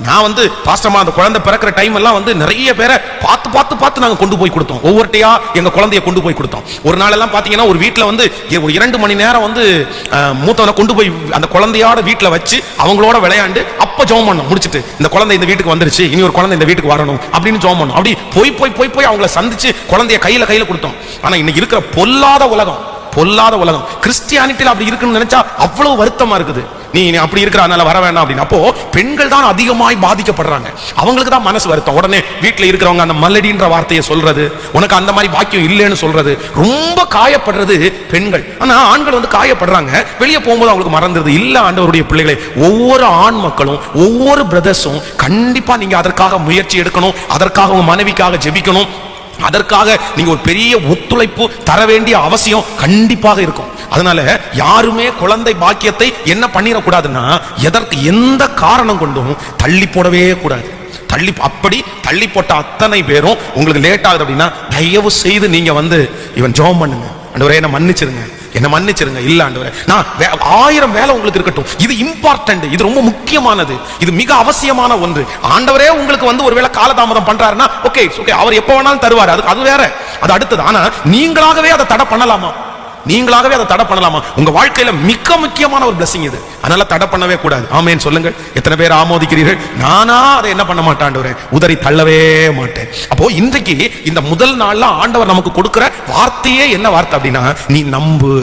நான் வந்து பாஸ்டமா அந்த குழந்தை பிறக்கிற டைம் எல்லாம் வந்து நிறைய பேரை பார்த்து நாங்க கொண்டு போய் கொடுத்தோம். ஒவ்வொருட்டையா எங்க குழந்தைய கொண்டு போய் கொடுத்தோம். ஒரு நாள் எல்லாம் பாத்தீங்கன்னா ஒரு வீட்டுல வந்து ஒரு 2 மணி நேரம் வந்து மூத்தவனை கொண்டு போய் அந்த குழந்தையோட வீட்டுல வச்சு அவங்களோட விளையாண்டு அப்ப ஜெபம் பண்ணோம். முடிச்சிட்டு இந்த குழந்தை இந்த வீட்டுக்கு வந்துருச்சு, இனி ஒரு குழந்தை இந்த வீட்டுக்கு வரணும் அப்படின்னு ஜெபம் பண்ணோம். அப்படி போய் அவங்கள சந்திச்சு குழந்தைய கையில கொடுத்தோம். ஆனா இன்னைக்கு இருக்கிற பொல்லாத உலகம் கிறிஸ்டியானிட்டில அப்படி இருக்குன்னு நினைச்சா அவ்வளவு வருத்தமா இருக்குது. நீ அப்படி இருக்கிற அதனால வர வேண்டாம் அப்படின்னு. அப்போ பெண்கள் தான் அதிகமாய் பாதிக்கப்படுறாங்க. அவங்களுக்கு தான் மனசு வருத்தம். உடனே வீட்டுல இருக்கிறவங்க அந்த மல்லடின்ற வார்த்தையை சொல்றது, உனக்கு அந்த மாதிரி பாக்கியம் இல்லைன்னு சொல்றது, ரொம்ப காயப்படுறது பெண்கள். ஆனா ஆண்கள் வந்து காயப்படுறாங்க, வெளியே போகும்போது அவங்களுக்கு மறந்துருது. இல்ல ஆண்டவருடைய பிள்ளைகளை, ஒவ்வொரு ஆண் மக்களும் ஒவ்வொரு பிரதர்ஸும் கண்டிப்பா நீங்க அதற்காக முயற்சி எடுக்கணும். அதற்காக உங்க மனைவிக்காக ஜெபிக்கணும். அதற்காக நீங்க ஒரு பெரிய ஒத்துழைப்பு தர வேண்டிய அவசியம் கண்டிப்பாக இருக்கும். அதனால யாருமே குழந்தை பாக்கியத்தை என்ன பண்ணிடக்கூடாதுன்னா, எந்த காரணம் கொண்டும் தள்ளி போடவே கூடாது. அப்படி தள்ளி போட்ட அத்தனை பேரும் உங்களுக்கு லேட் ஆகுது அப்படின்னா தயவு செய்து நீங்க வந்து இவன் ஜெபம் பண்ணுங்க, ஆண்டவரே என்ன மன்னிச்சிருங்க. இல்ல ஆண்டவரே, நான் 1000 வேலை உங்களுக்கு இருக்கட்டும், இது இம்பார்ட்டன்ட், இது ரொம்ப முக்கியமானது, இது மிக அவசியமான ஒன்று. ஆண்டவரே உங்களுக்கு வந்து ஒருவேளை காலதாமதம் பண்றாருன்னா ஓகே, அவர் எப்ப வேணாலும் தருவாரு, அது வேற, அது அடுத்தது. ஆனா நீங்களாகவே அதை தடை பண்ணலாமா? உங்க வாழ்க்கையில மிக முக்கியமான ஒரு blessing இது. அதனால தடை பண்ணவே கூடாது. ஆமென் சொல்லுங்கள். எத்தனை பேர் ஆமோதிக்கிறீர்கள்? நானா அதை என்ன பண்ண மாட்டேன் ஆண்டவரே, உதறி தள்ளவே மாட்டேன். அப்போ இன்றைக்கு இந்த முதல் நாள்ல ஆண்டவர் நமக்கு கொடுக்கிற வார்த்தையே என்ன வார்த்தை அப்படின்னா, நீ நம்பு.